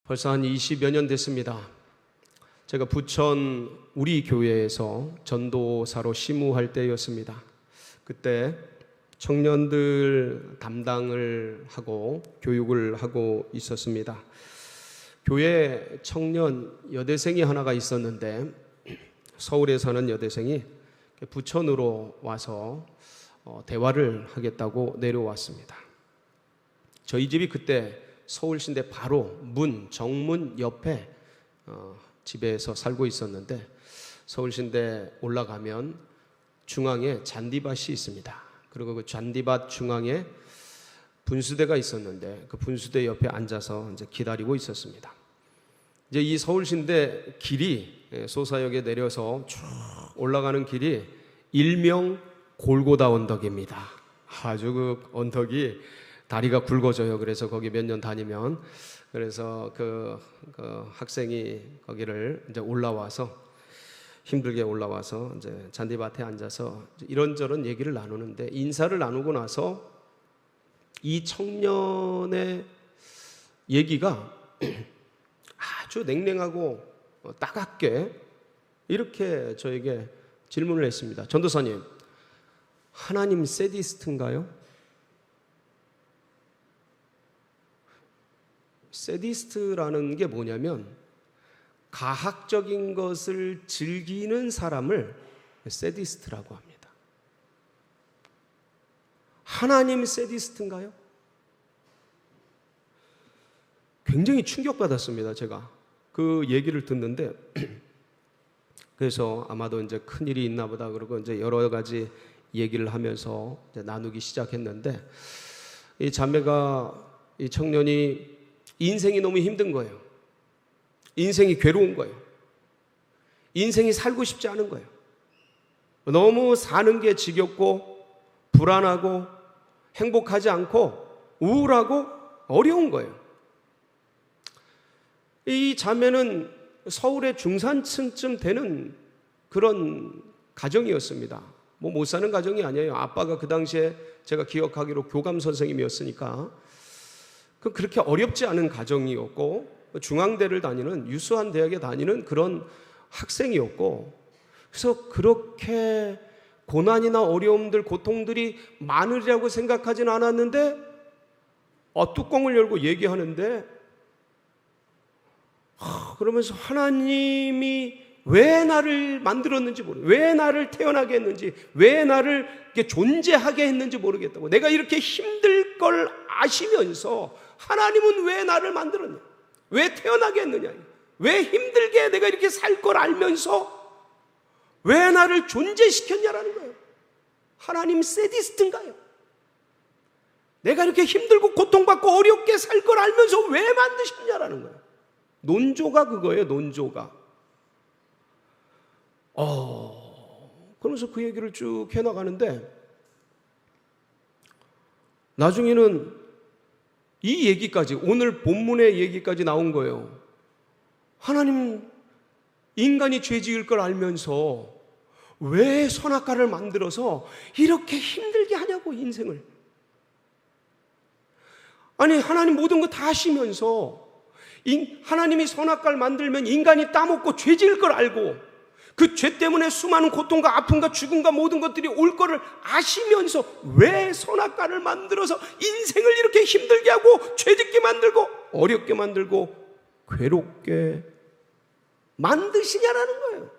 벌써 한 20여 년 됐습니다. 제가 부천 우리 교회에서 전도사로 심우할 때였습니다. 그때 청년들 담당을 하고 교육을 하고 있었습니다. 교회 청년 여대생이 하나가 있었는데 서울에 사는 여대생이 부천으로 와서 대화를 하겠다고 내려왔습니다. 저희 집이 그때 서울시인데 바로 정문 옆에 집에서 살고 있었는데, 서울시인데 올라가면 중앙에 잔디밭이 있습니다. 그리고 그 잔디밭 중앙에 분수대가 있었는데 그 분수대 옆에 앉아서 이제 기다리고 있었습니다. 이제 이 서울시인데 길이 소사역에 내려서 쭉 올라가는 길이 일명 골고다 언덕입니다. 아주 그 언덕이 다리가 굵어져요. 그래서 거기 몇 년 다니면, 그래서 그 학생이 거기를 이제 힘들게 올라와서 이제 잔디밭에 앉아서 이런저런 얘기를 나누는데, 인사를 나누고 나서 이 청년의 얘기가 아주 냉랭하고 따갑게 이렇게 저에게 질문을 했습니다. 전도사님, 하나님 세디스트인가요? 세디스트라는 게 뭐냐면 가학적인 것을 즐기는 사람을 세디스트라고 합니다. 하나님 세디스트인가요? 굉장히 충격받았습니다. 제가 그 얘기를 듣는데 그래서 아마도 이제 큰 일이 있나 보다 그러고 이제 여러 가지 얘기를 하면서 이제 나누기 시작했는데, 이 자매가, 이 청년이 인생이 너무 힘든 거예요. 인생이 괴로운 거예요. 인생이 살고 싶지 않은 거예요. 너무 사는 게 지겹고 불안하고 행복하지 않고 우울하고 어려운 거예요. 이 자매는 서울의 중산층쯤 되는 그런 가정이었습니다. 못 사는 가정이 아니에요. 아빠가 그 당시에 제가 기억하기로 교감 선생님이었으니까 그렇게 어렵지 않은 가정이었고, 중앙대를 다니는, 유수한 대학에 다니는 그런 학생이었고, 그래서 그렇게 고난이나 어려움들, 고통들이 많으리라고 생각하진 않았는데 뚜껑을 열고 얘기하는데, 그러면서 하나님이 왜 나를 만들었는지 모르겠고, 왜 나를 태어나게 했는지, 왜 나를 이렇게 존재하게 했는지 모르겠다고, 내가 이렇게 힘들 걸 아시면서 하나님은 왜 나를 만들었냐, 왜 태어나게 했느냐, 왜 힘들게 내가 이렇게 살 걸 알면서 왜 나를 존재시켰냐라는 거예요. 하나님 세디스트인가요? 내가 이렇게 힘들고 고통받고 어렵게 살 걸 알면서 왜 만드셨냐라는 거예요. 논조가 그거예요. 논조가. 그러면서 그 얘기를 쭉 해나가는데, 나중에는 이 얘기까지, 오늘 본문의 얘기까지 나온 거예요. 하나님, 인간이 죄 지을 걸 알면서 왜 선악과를 만들어서 이렇게 힘들게 하냐고, 인생을. 아니, 하나님 모든 거 다 아시면서 하나님이 선악과를 만들면 인간이 따먹고 죄 지을 걸 알고, 그 죄 때문에 수많은 고통과 아픔과 죽음과 모든 것들이 올 거를 아시면서 왜 선악과를 만들어서 인생을 이렇게 힘들게 하고 죄짓게 만들고 어렵게 만들고 괴롭게 만드시냐라는 거예요.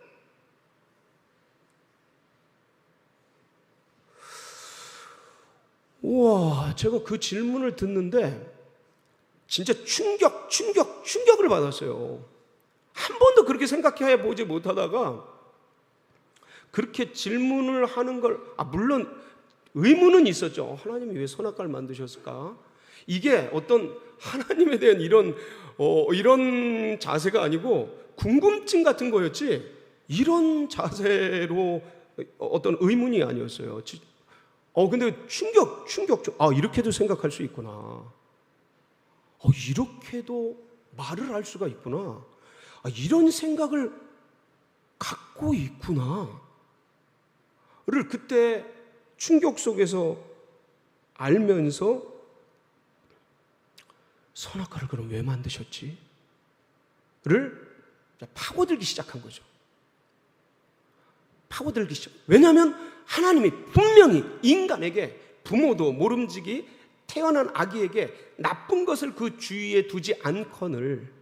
우와, 제가 그 질문을 듣는데 진짜 충격을 받았어요. 한 번도 그렇게 생각해 보지 못하다가 그렇게 질문을 하는 걸, 물론 의문은 있었죠. 하나님이 왜 선악과를 만드셨을까? 이게 어떤 하나님에 대한 이런 자세가 아니고 궁금증 같은 거였지, 이런 자세로 어떤 의문이 아니었어요. 근데 충격. 이렇게도 생각할 수 있구나. 이렇게도 말을 할 수가 있구나. 이런 생각을 갖고 있구나. 를 그때 충격 속에서 알면서 선악과를 그럼 왜 만드셨지? 파고들기 시작한 거죠. 파고들기 시작. 왜냐하면 하나님이 분명히 인간에게, 부모도 모름지기 태어난 아기에게 나쁜 것을 그 주위에 두지 않거늘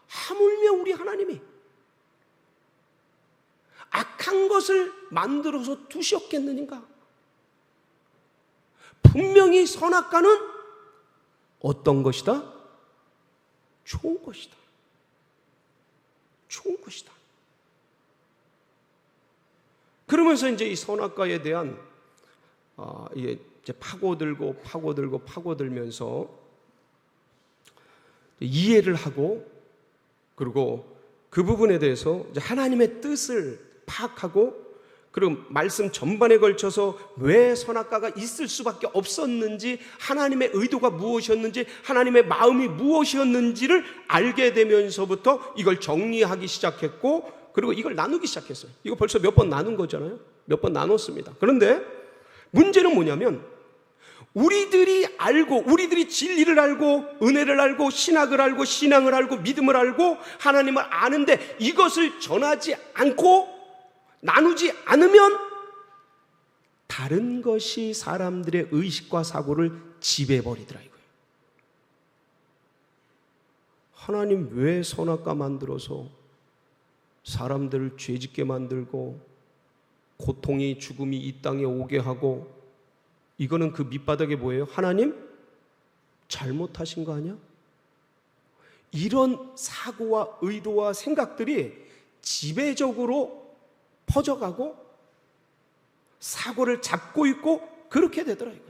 하물며 우리 하나님이 악한 것을 만들어서 두셨겠느냐? 분명히 선악과는 어떤 것이다? 좋은 것이다. 좋은 것이다. 그러면서 이제 이 선악과에 대한 이제 파고들면서 이해를 하고, 그리고 그 부분에 대해서 이제 하나님의 뜻을 파악하고, 그리고 말씀 전반에 걸쳐서 왜 선악과가 있을 수밖에 없었는지, 하나님의 의도가 무엇이었는지, 하나님의 마음이 무엇이었는지를 알게 되면서부터 이걸 정리하기 시작했고, 그리고 이걸 나누기 시작했어요. 이거 벌써 몇 번 나눈 거잖아요. 몇 번 나눴습니다. 그런데 문제는 뭐냐면, 우리들이 진리를 알고, 은혜를 알고, 신학을 알고, 신앙을 알고, 믿음을 알고, 하나님을 아는데 이것을 전하지 않고 나누지 않으면 다른 것이 사람들의 의식과 사고를 지배해버리더라 이거예요. 하나님 왜 선악과 만들어서 사람들을 죄짓게 만들고 고통이, 죽음이 이 땅에 오게 하고, 이거는 그 밑바닥에 뭐예요? 하나님 잘못하신 거 아니야? 이런 사고와 의도와 생각들이 지배적으로 퍼져가고 사고를 잡고 있고 그렇게 되더라고요.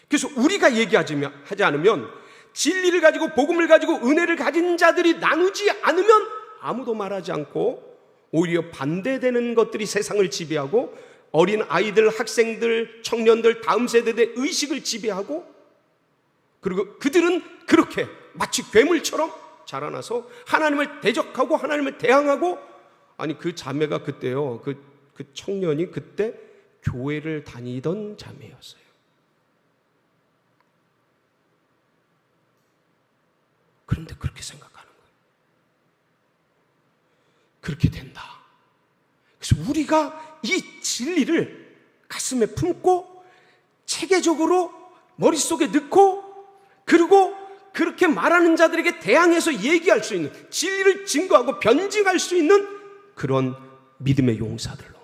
그래서 우리가 얘기하지 않으면, 진리를 가지고 복음을 가지고 은혜를 가진 자들이 나누지 않으면 아무도 말하지 않고 오히려 반대되는 것들이 세상을 지배하고, 어린 아이들, 학생들, 청년들, 다음 세대의 의식을 지배하고, 그리고 그들은 그렇게 마치 괴물처럼 자라나서 하나님을 대적하고 하나님을 대항하고, 아니 그 자매가 그때요, 그 청년이 그때 교회를 다니던 자매였어요. 그런데 그렇게 생각하는 거예요. 그렇게 된다. 그래서 우리가 이 진리를 가슴에 품고 체계적으로 머릿속에 넣고, 그리고 그렇게 말하는 자들에게 대항해서 얘기할 수 있는, 진리를 증거하고 변증할 수 있는 그런 믿음의 용사들로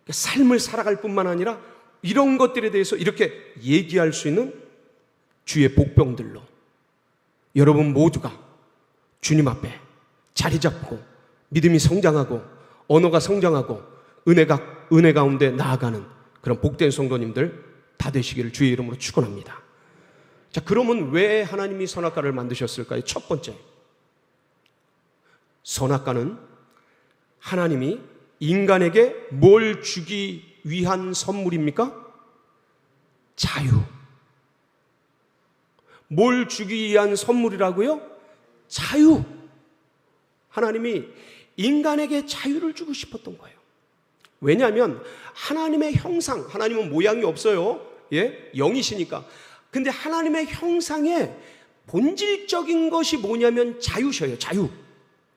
삶을 살아갈 뿐만 아니라 이런 것들에 대해서 이렇게 얘기할 수 있는 주의 복병들로 여러분 모두가 주님 앞에 자리 잡고 믿음이 성장하고 언어가 성장하고 은혜 가운데 나아가는 그런 복된 성도님들 다 되시기를 주의 이름으로 축원합니다. 자, 그러면 왜 하나님이 선악과를 만드셨을까요? 첫 번째, 선악과는 하나님이 인간에게 뭘 주기 위한 선물입니까? 자유. 뭘 주기 위한 선물이라고요? 자유. 하나님이 인간에게 자유를 주고 싶었던 거예요. 왜냐하면 하나님의 형상, 하나님은 모양이 없어요. 예? 영이시니까. 근데 하나님의 형상의 본질적인 것이 뭐냐면 자유셔요. 자유.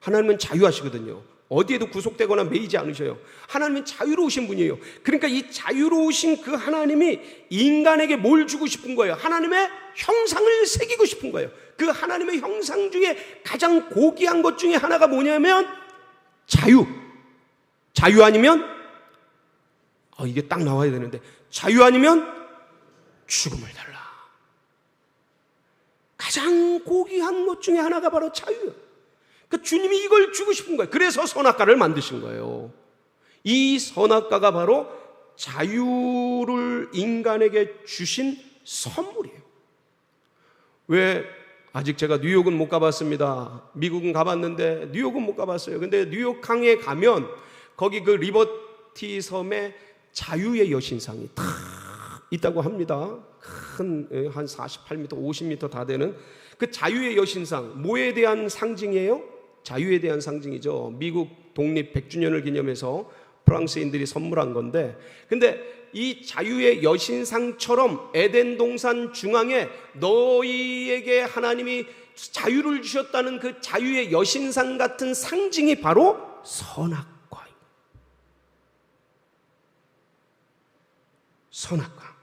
하나님은 자유하시거든요. 어디에도 구속되거나 매이지 않으셔요. 하나님은 자유로우신 분이에요. 그러니까 이 자유로우신 그 하나님이 인간에게 뭘 주고 싶은 거예요? 하나님의 형상을 새기고 싶은 거예요. 그 하나님의 형상 중에 가장 고귀한 것 중에 하나가 뭐냐면 자유. 자유 아니면 이게 딱 나와야 되는데, 자유 아니면 죽음을 달라. 가장 고귀한 것 중에 하나가 바로 자유예요. 그러니까 주님이 이걸 주고 싶은 거예요. 그래서 선악과를 만드신 거예요. 이 선악과가 바로 자유를 인간에게 주신 선물이에요. 왜 아직 제가 뉴욕은 못 가봤습니다. 미국은 가봤는데 뉴욕은 못 가봤어요. 근데 뉴욕 강에 가면 거기 그 리버티 섬에 자유의 여신상이 탁 있다고 합니다. 큰 한 48m, 50m 다 되는 그 자유의 여신상, 뭐에 대한 상징이에요? 자유에 대한 상징이죠. 미국 독립 100주년을 기념해서 프랑스인들이 선물한 건데, 근데 이 자유의 여신상처럼 에덴 동산 중앙에 너희에게 하나님이 자유를 주셨다는 그 자유의 여신상 같은 상징이 바로 선악과입니다. 선악과.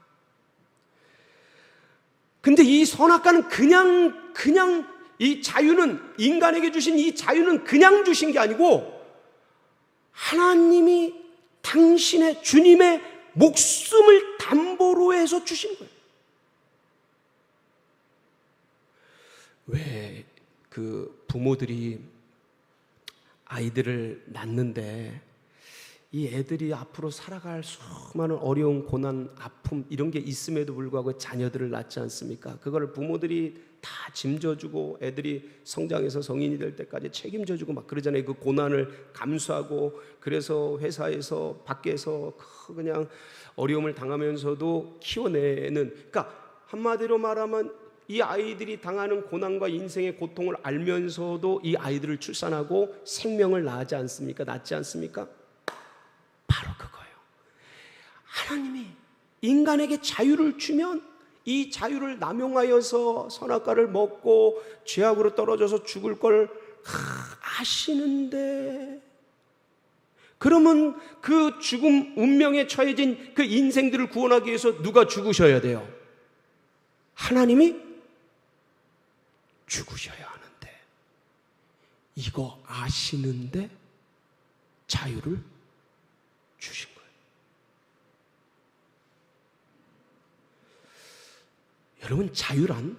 근데 이 선악과는 그냥 이 자유는, 인간에게 주신 이 자유는 그냥 주신 게 아니고 하나님이 당신의 주님의 목숨을 담보로 해서 주신 거예요. 왜 그 부모들이 아이들을 낳는데 이 애들이 앞으로 살아갈 수많은 어려운 고난, 아픔 이런 게 있음에도 불구하고 자녀들을 낳지 않습니까? 그걸 부모들이 다 짐져주고 애들이 성장해서 성인이 될 때까지 책임져주고 막 그러잖아요. 그 고난을 감수하고, 그래서 회사에서 밖에서 그냥 어려움을 당하면서도 키워내는, 그러니까 한마디로 말하면 이 아이들이 당하는 고난과 인생의 고통을 알면서도 이 아이들을 출산하고 생명을 낳지 않습니까? 바로 그거예요. 하나님이 인간에게 자유를 주면 이 자유를 남용하여서 선악과를 먹고 죄악으로 떨어져서 죽을 걸 아시는데, 그러면 그 죽음 운명에 처해진 그 인생들을 구원하기 위해서 누가 죽으셔야 돼요? 하나님이 죽으셔야 하는데, 이거 아시는데 자유를 주신 거예요. 여러분, 자유란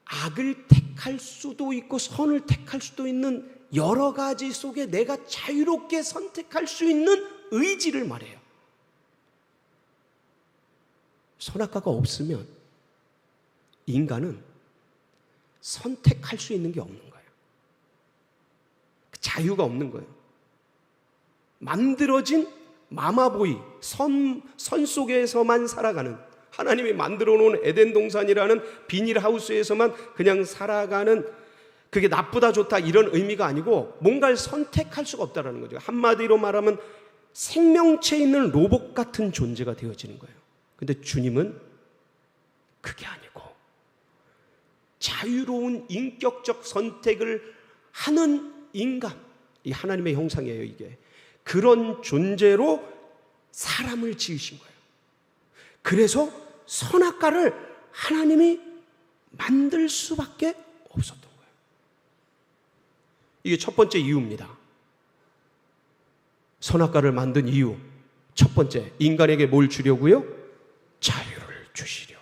악을 택할 수도 있고 선을 택할 수도 있는 여러 가지 속에 내가 자유롭게 선택할 수 있는 의지를 말해요. 선악과가 없으면 인간은 선택할 수 있는 게 없는 거예요. 자유가 없는 거예요. 만들어진 마마보이, 선 속에서만 살아가는, 하나님이 만들어 놓은 에덴 동산이라는 비닐하우스에서만 그냥 살아가는, 그게 나쁘다 좋다 이런 의미가 아니고 뭔가를 선택할 수가 없다는 거죠. 한마디로 말하면 생명체 있는 로봇 같은 존재가 되어지는 거예요. 근데 주님은 그게 아니고 자유로운 인격적 선택을 하는 인간, 이 하나님의 형상이에요. 이게 그런 존재로 사람을 지으신 거예요. 그래서 선악과를 하나님이 만들 수밖에 없었던 거예요. 이게 첫 번째 이유입니다. 선악과를 만든 이유, 첫 번째, 인간에게 뭘 주려고요? 자유를 주시려고.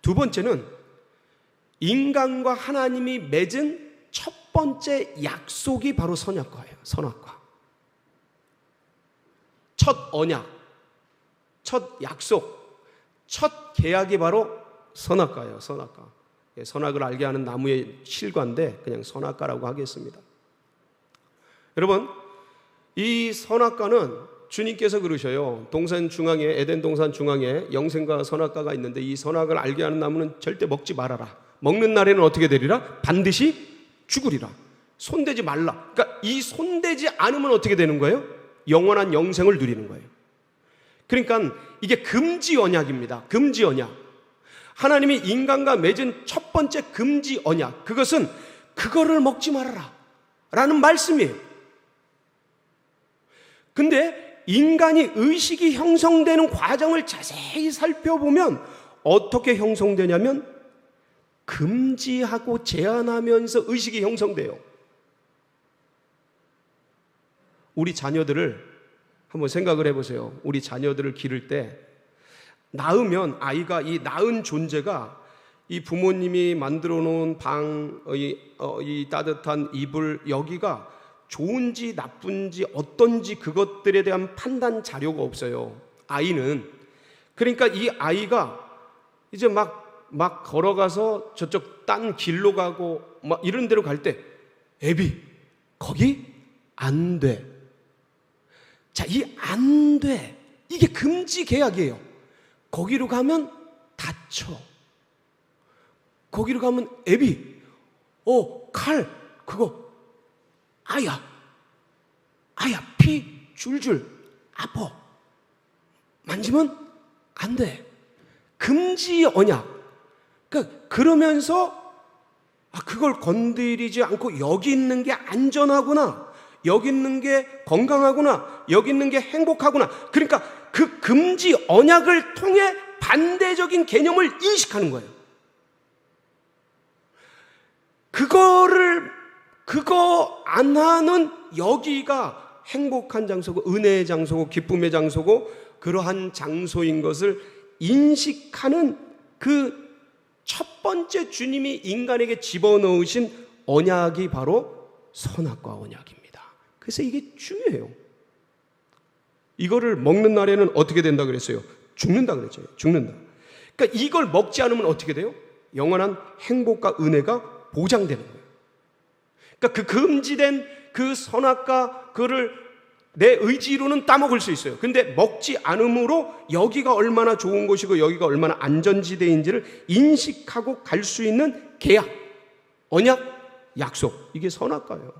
두 번째는 인간과 하나님이 맺은 첫 번째 약속이 바로 선악과예요. 선악과. 첫 언약, 첫 약속, 첫 계약이 바로 선악과예요. 선악과. 선악을 알게 하는 나무의 실과인데 그냥 선악과라고 하겠습니다. 여러분, 이 선악과는 주님께서 그러셔요. 동산 중앙에, 에덴 동산 중앙에 영생과 선악과가 있는데 이 선악을 알게 하는 나무는 절대 먹지 말아라. 먹는 날에는 어떻게 되리라? 반드시 죽으리라. 손대지 말라. 그러니까 이 손대지 않으면 어떻게 되는 거예요? 영원한 영생을 누리는 거예요. 그러니까 이게 금지 언약입니다. 금지 언약. 하나님이 인간과 맺은 첫 번째 금지 언약, 그것은 그거를 먹지 말아라 라는 말씀이에요. 근데 인간이 의식이 형성되는 과정을 자세히 살펴보면 어떻게 형성되냐면 금지하고 제한하면서 의식이 형성돼요. 우리 자녀들을 한번 생각을 해보세요. 우리 자녀들을 기를 때 낳으면 아이가, 이 낳은 존재가 이 부모님이 만들어 놓은 방, 이 따뜻한 이불, 여기가 좋은지 나쁜지 어떤지 그것들에 대한 판단 자료가 없어요. 아이는. 그러니까 이 아이가 이제 막 걸어가서 저쪽 딴 길로 가고 막 이런 데로 갈 때, 애비 거기 안 돼. 자, 이 안 돼, 이게 금지 계약이에요. 거기로 가면 다쳐. 거기로 가면 애비 칼 그거 아야, 피 줄줄 아파. 만지면 안 돼. 금지 언약. 그러면서 그걸 건드리지 않고 여기 있는 게 안전하구나, 여기 있는 게 건강하구나, 여기 있는 게 행복하구나. 그러니까 그 금지 언약을 통해 반대적인 개념을 인식하는 거예요. 그거 안 하는 여기가 행복한 장소고 은혜의 장소고 기쁨의 장소고 그러한 장소인 것을 인식하는 그 첫 번째 주님이 인간에게 집어넣으신 언약이 바로 선악과 언약입니다. 그래서 이게 중요해요. 이거를 먹는 날에는 어떻게 된다 그랬어요? 죽는다 그랬죠. 죽는다. 그러니까 이걸 먹지 않으면 어떻게 돼요? 영원한 행복과 은혜가 보장되는 거예요. 그러니까 그 금지된 그 선악과 그를 내 의지로는 따먹을 수 있어요. 근데 먹지 않음으로 여기가 얼마나 좋은 곳이고 여기가 얼마나 안전지대인지를 인식하고 갈 수 있는 계약, 언약, 약속, 이게 선악과예요.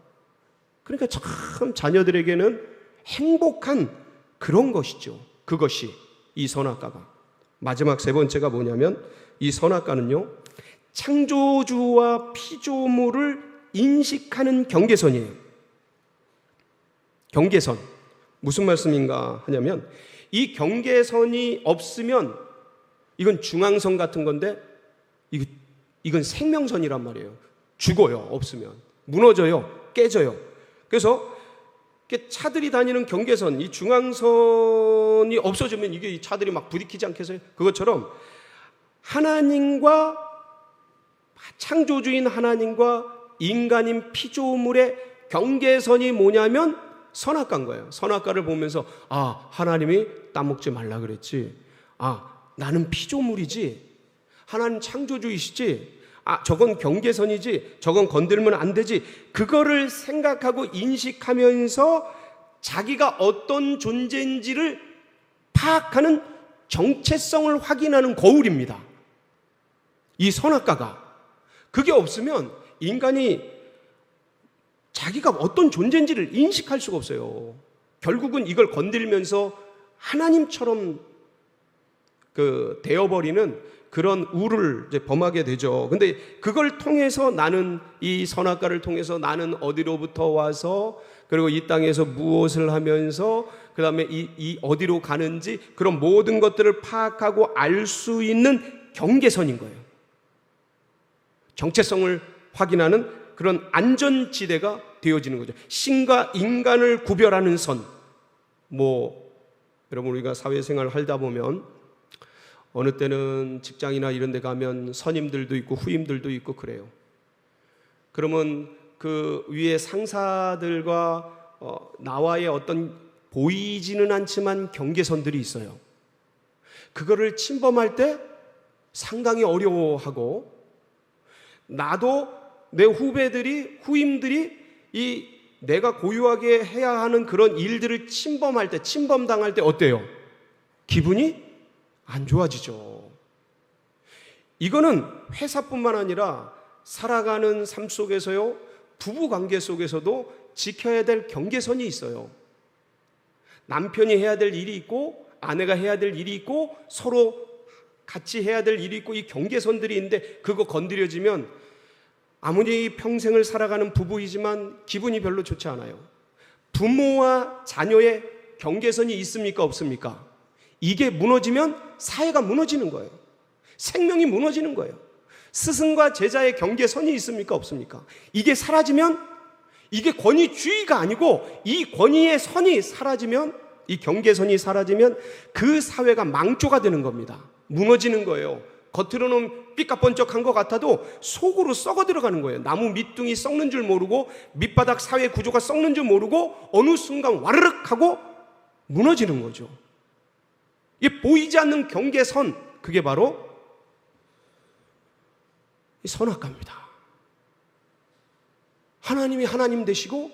그러니까 참 자녀들에게는 행복한 그런 것이죠. 그것이 이 선악과가. 마지막 세 번째가 뭐냐면 이 선악과는요, 창조주와 피조물을 인식하는 경계선이에요. 경계선. 무슨 말씀인가 하냐면 이 경계선이 없으면 이건 중앙선 같은 건데 이건 생명선이란 말이에요. 죽어요. 없으면. 무너져요. 깨져요. 그래서 차들이 다니는 경계선, 이 중앙선이 없어지면 이게 이 차들이 막 부딪히지 않겠어요? 그것처럼 하나님과 창조주인 하나님과 인간인 피조물의 경계선이 뭐냐면 선악과인 거예요. 선악과를 보면서 하나님이 따먹지 말라 그랬지. 나는 피조물이지. 하나님 창조주이시지. 저건 경계선이지. 저건 건들면 안 되지. 그거를 생각하고 인식하면서 자기가 어떤 존재인지를 파악하는 정체성을 확인하는 거울입니다. 이 선악과가. 그게 없으면 인간이 자기가 어떤 존재인지를 인식할 수가 없어요. 결국은 이걸 건들면서 하나님처럼 되어버리는 그런 우를 이제 범하게 되죠. 근데 그걸 통해서 나는 이 선악과를 통해서 나는 어디로부터 와서 그리고 이 땅에서 무엇을 하면서 그 다음에 이 어디로 가는지 그런 모든 것들을 파악하고 알 수 있는 경계선인 거예요. 정체성을 확인하는 그런 안전지대가 되어지는 거죠. 신과 인간을 구별하는 선. 여러분 우리가 사회생활을 하다 보면 어느 때는 직장이나 이런 데 가면 선임들도 있고 후임들도 있고 그래요. 그러면 그 위에 상사들과 나와의 어떤 보이지는 않지만 경계선들이 있어요. 그거를 침범할 때 상당히 어려워하고 나도 내 후임들이 내가 고유하게 해야 하는 그런 일들을 침범당할 때 어때요? 기분이 안 좋아지죠. 이거는 회사뿐만 아니라 살아가는 삶 속에서요, 부부 관계 속에서도 지켜야 될 경계선이 있어요. 남편이 해야 될 일이 있고, 아내가 해야 될 일이 있고, 서로 같이 해야 될 일이 있고, 이 경계선들이 있는데 그거 건드려지면 아무리 평생을 살아가는 부부이지만 기분이 별로 좋지 않아요. 부모와 자녀의 경계선이 있습니까? 없습니까? 이게 무너지면 사회가 무너지는 거예요. 생명이 무너지는 거예요. 스승과 제자의 경계선이 있습니까? 없습니까? 이게 사라지면 이게 권위주의가 아니고 이 권위의 선이 사라지면 이 경계선이 사라지면 그 사회가 망조가 되는 겁니다. 무너지는 거예요. 겉으로는 삐까번쩍한 것 같아도 속으로 썩어 들어가는 거예요. 나무 밑둥이 썩는 줄 모르고 밑바닥 사회 구조가 썩는 줄 모르고 어느 순간 와르륵 하고 무너지는 거죠. 이 보이지 않는 경계선, 그게 바로 이 선악과입니다. 하나님이 하나님 되시고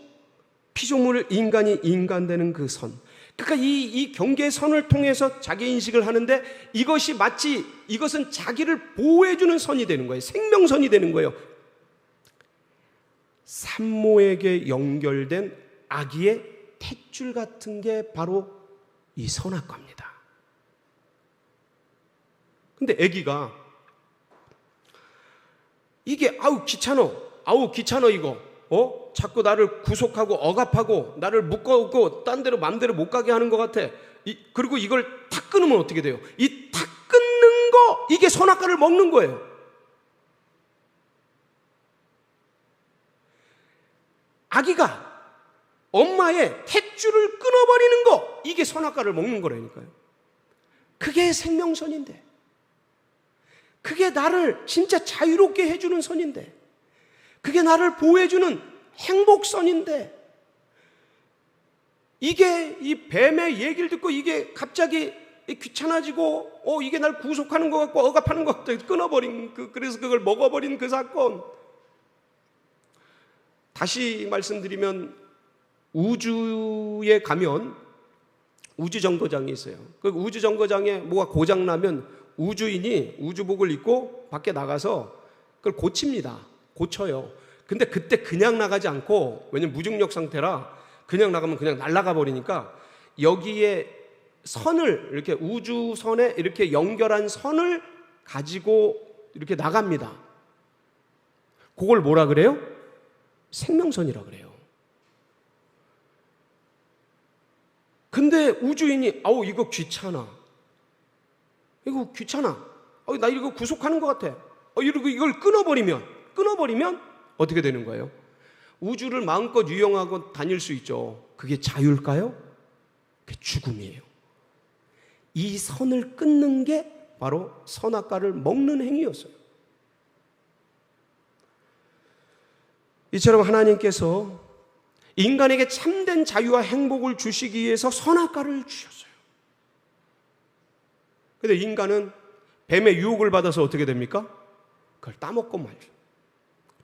피조물 인간이 인간 되는 그 선. 그러니까 이 경계선을 통해서 자기 인식을 하는데 이것이 마치 이것은 자기를 보호해주는 선이 되는 거예요. 생명선이 되는 거예요. 산모에게 연결된 아기의 탯줄 같은 게 바로 이 선악과입니다. 근데 아기가 이게 아우 귀찮어 이거 자꾸 나를 구속하고 억압하고 나를 묶어오고 딴 데로 맘대로 못 가게 하는 것 같아. 그리고 이걸 탁 끊으면 어떻게 돼요? 이 탁 끊는 거, 이게 선악과를 먹는 거예요. 아기가 엄마의 탯줄을 끊어버리는 거, 이게 선악과를 먹는 거라니까요. 그게 생명선인데, 그게 나를 진짜 자유롭게 해주는 선인데, 그게 나를 보호해주는 행복선인데, 이게 이 뱀의 얘기를 듣고 이게 갑자기 귀찮아지고 이게 날 구속하는 것 같고 억압하는 것 같고 끊어버린 그래서 그걸 먹어버린 그 사건. 다시 말씀드리면 우주에 가면 우주정거장이 있어요. 그 우주정거장에 뭐가 고장나면 우주인이 우주복을 입고 밖에 나가서 그걸 고쳐요. 근데 그때 그냥 나가지 않고, 왜냐면 무중력 상태라 그냥 나가면 그냥 날아가 버리니까 여기에 선을, 이렇게 우주선에 이렇게 연결한 선을 가지고 이렇게 나갑니다. 그걸 뭐라 그래요? 생명선이라 그래요. 근데 우주인이 이거 귀찮아. 나 이거 구속하는 것 같아. 이러고 이걸 끊어버리면 어떻게 되는 거예요? 우주를 마음껏 유영하고 다닐 수 있죠. 그게 자유일까요? 그게 죽음이에요. 이 선을 끊는 게 바로 선악과를 먹는 행위였어요. 이처럼 하나님께서 인간에게 참된 자유와 행복을 주시기 위해서 선악과를 주셨어요. 그런데 인간은 뱀의 유혹을 받아서 어떻게 됩니까? 그걸 따먹고 말죠.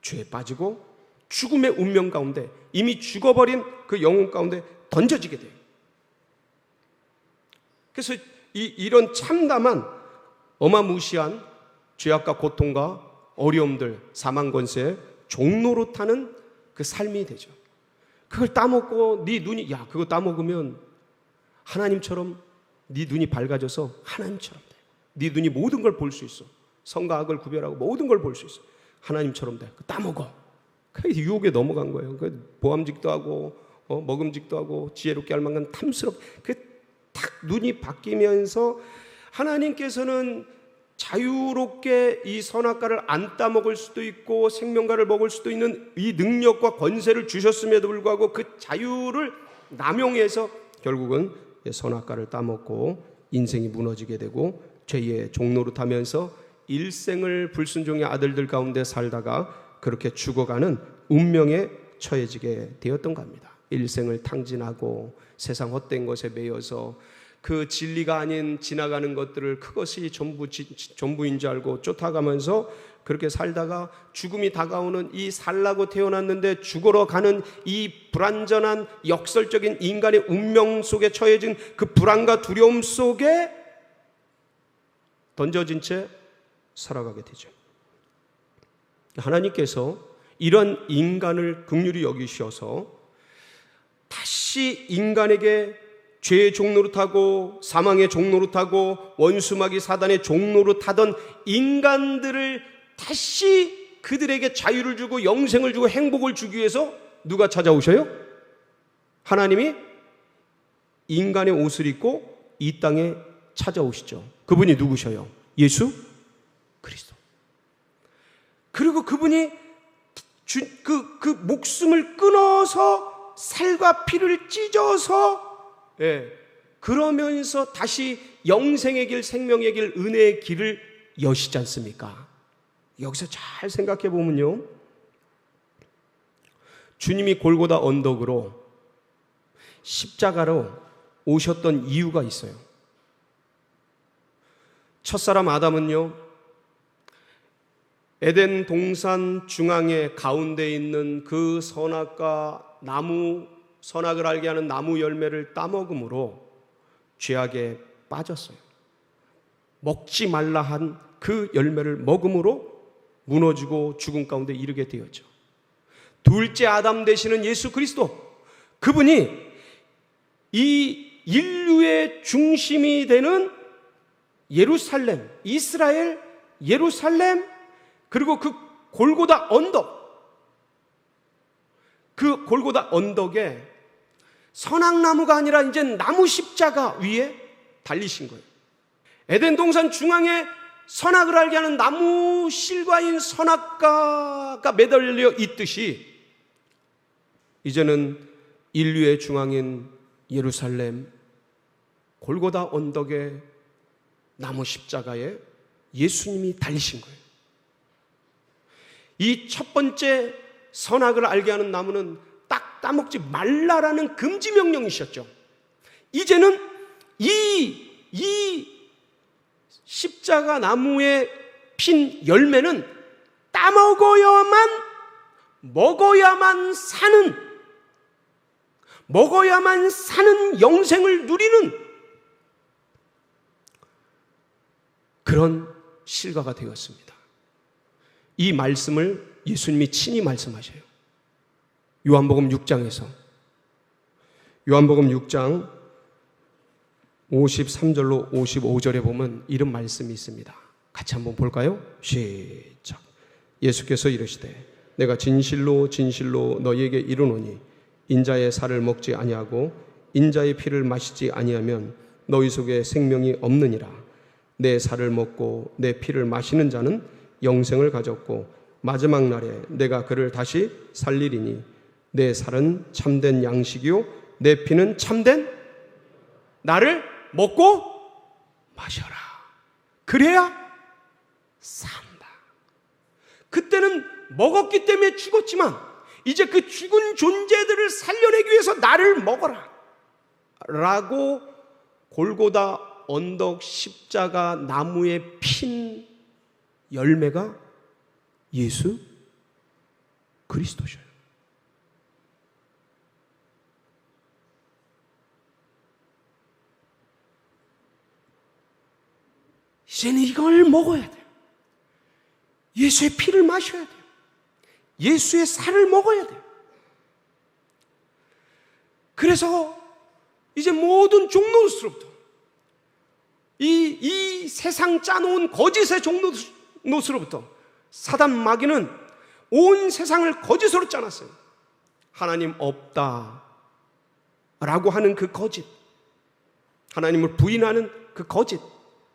죄에 빠지고 죽음의 운명 가운데, 이미 죽어버린 그 영혼 가운데 던져지게 돼요. 그래서 이런 참담한 어마무시한 죄악과 고통과 어려움들, 사망 권세에 종로로 타는 그 삶이 되죠. 그걸 따먹고 그거 따먹으면 하나님처럼 네 눈이 밝아져서 하나님처럼 돼. 네 눈이 모든 걸 볼 수 있어. 선과 악을 구별하고 모든 걸 볼 수 있어. 하나님처럼 돼. 따먹어. 그 유혹에 넘어간 거예요. 그 보암직도 하고 먹음직도 하고 지혜롭게 할 만큼 탐스럽게 탁 눈이 바뀌면서 하나님께서는 자유롭게 이 선악과를 안 따먹을 수도 있고 생명과를 먹을 수도 있는 이 능력과 권세를 주셨음에도 불구하고 그 자유를 남용해서 결국은 선악과를 따먹고 인생이 무너지게 되고 죄의 종로로 타면서 일생을 불순종의 아들들 가운데 살다가 그렇게 죽어가는 운명에 처해지게 되었던 겁니다. 일생을 탕진하고 세상 헛된 것에 매여서 그 진리가 아닌 지나가는 것들을 그것이 전부인 줄 알고 쫓아가면서 그렇게 살다가 죽음이 다가오는 이 살라고 태어났는데 죽으러 가는 이 불완전한 역설적인 인간의 운명 속에 처해진 그 불안과 두려움 속에 던져진 채 살아가게 되죠. 하나님께서 이런 인간을 긍휼히 여기셔서 다시 인간에게 죄의 종로로 타고 사망의 종로로 타고 원수마귀 사단의 종로로 타던 인간들을 다시 그들에게 자유를 주고 영생을 주고 행복을 주기 위해서 누가 찾아오셔요? 하나님이 인간의 옷을 입고 이 땅에 찾아오시죠. 그분이 누구셔요? 예수 그리스도. 그리고 그분이 그 목숨을 끊어서 살과 피를 찢어서 그러면서 다시 영생의 길, 생명의 길, 은혜의 길을 여시지 않습니까? 여기서 잘 생각해 보면요, 주님이 골고다 언덕으로 십자가로 오셨던 이유가 있어요. 첫사람 아담은요, 에덴 동산 중앙에 가운데 있는 그 선악과 나무, 선악을 알게 하는 나무 열매를 따먹음으로 죄악에 빠졌어요. 먹지 말라 한 그 열매를 먹음으로 무너지고 죽음 가운데 이르게 되었죠. 둘째 아담 되시는 예수 그리스도, 그분이 이 인류의 중심이 되는 예루살렘, 이스라엘 예루살렘, 그리고 그 골고다 언덕, 그 골고다 언덕에 선악나무가 아니라 이제 나무 십자가 위에 달리신 거예요. 에덴 동산 중앙에 선악을 알게 하는 나무 실과인 선악과가 매달려 있듯이, 이제는 인류의 중앙인 예루살렘 골고다 언덕의 나무 십자가에 예수님이 달리신 거예요. 이 첫 번째 선악을 알게 하는 나무는 딱 따먹지 말라라는 금지 명령이셨죠. 이제는 이 십자가 나무에 핀 열매는 먹어야만 사는 영생을 누리는 그런 실과가 되었습니다. 이 말씀을 예수님이 친히 말씀하셔요. 요한복음 6장에서, 요한복음 6장 53절로 55절에 보면 이런 말씀이 있습니다. 같이 한번 볼까요? 시작. 예수께서 이르시되 내가 진실로 진실로 너희에게 이르노니 인자의 살을 먹지 아니하고 인자의 피를 마시지 아니하면 너희 속에 생명이 없느니라. 내 살을 먹고 내 피를 마시는 자는 영생을 가졌고 마지막 날에 내가 그를 다시 살리리니 내 살은 참된 양식이요 내 피는 참된, 나를 먹고 마셔라. 그래야 산다. 그때는 먹었기 때문에 죽었지만 이제 그 죽은 존재들을 살려내기 위해서 나를 먹어라 라고 골고다 언덕 십자가 나무에 핀 열매가 예수 그리스도셔요. 이제는 이걸 먹어야 돼요. 예수의 피를 마셔야 돼요. 예수의 살을 먹어야 돼요. 그래서 이제 모든 종노릇으로부터 이 세상 짜놓은 거짓의 종노릇으로부터 사단 마귀는 온 세상을 거짓으로 짜놨어요. 하나님 없다 라고 하는 그 거짓, 하나님을 부인하는 그 거짓,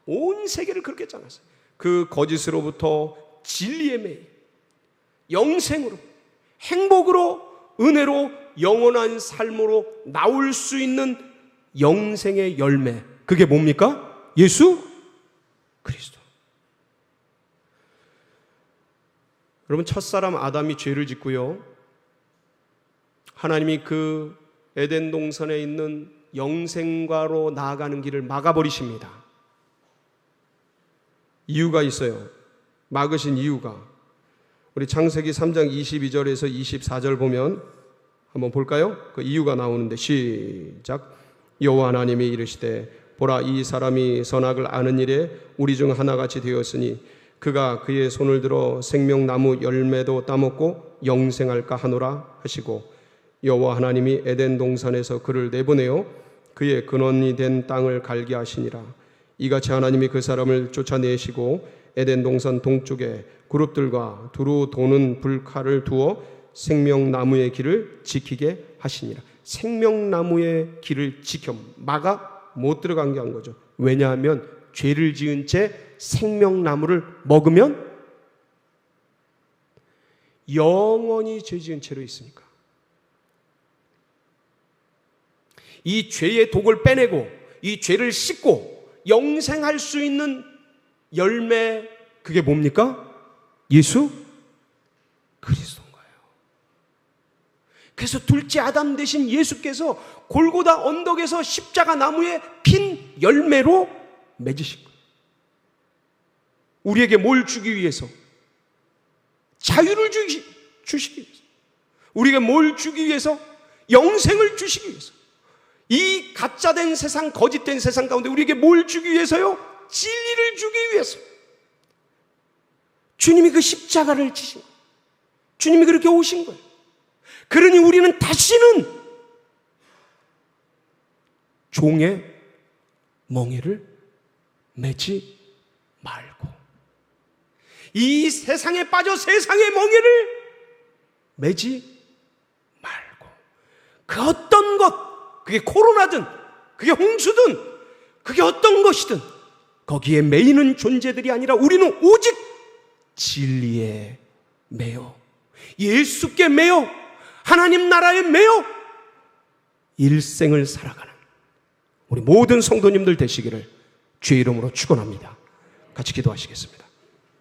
온 세계를 그렇게 짜놨어요. 그 거짓으로부터 진리의 매, 영생으로, 행복으로, 은혜로, 영원한 삶으로 나올 수 있는 영생의 열매, 그게 뭡니까? 예수 그리스도. 여러분, 첫사람 아담이 죄를 짓고요, 하나님이 그 에덴 동산에 있는 영생과로 나아가는 길을 막아버리십니다. 이유가 있어요. 막으신 이유가, 우리 창세기 3장 22절에서 24절 보면 한번 볼까요? 그 이유가 나오는데, 시작. 여호와 하나님이 이르시되 보라, 이 사람이 선악을 아는 일에 우리 중 하나같이 되었으니 그가 그의 손을 들어 생명나무 열매도 따먹고 영생할까 하노라 하시고, 여호와 하나님이 에덴 동산에서 그를 내보내어 그의 근원이 된 땅을 갈게 하시니라. 이같이 하나님이 그 사람을 쫓아내시고 에덴 동산 동쪽에 그룹들과 두루 도는 불칼을 두어 생명나무의 길을 지키게 하시니라. 생명나무의 길을 지켜 막아 못 들어가게 한 거죠. 왜냐하면 죄를 지은 채 생명나무를 먹으면 영원히 죄 지은 채로 있으니까. 이 죄의 독을 빼내고 이 죄를 씻고 영생할 수 있는 열매, 그게 뭡니까? 예수 그리스도인 거예요. 그래서 둘째 아담 되신 예수께서 골고다 언덕에서 십자가 나무에 핀 열매로 맺으신 거예요. 우리에게 뭘 주기 위해서? 자유를 주시기 위해서. 우리에게 뭘 주기 위해서? 영생을 주시기 위해서. 이 가짜된 세상, 거짓된 세상 가운데 우리에게 뭘 주기 위해서요? 진리를 주기 위해서. 주님이 그 십자가를 지신 거예요. 주님이 그렇게 오신 거예요. 그러니 우리는 다시는 종의 멍에를 매지 말고 이 세상에 빠져 세상의 멍에를 매지 말고 그 어떤 것, 그게 코로나든 그게 홍수든 그게 어떤 것이든 거기에 매이는 존재들이 아니라 우리는 오직 진리에 매여 예수께 매여 하나님 나라에 매여 일생을 살아가는 우리 모든 성도님들 되시기를 주의 이름으로 축원합니다. 같이 기도하시겠습니다.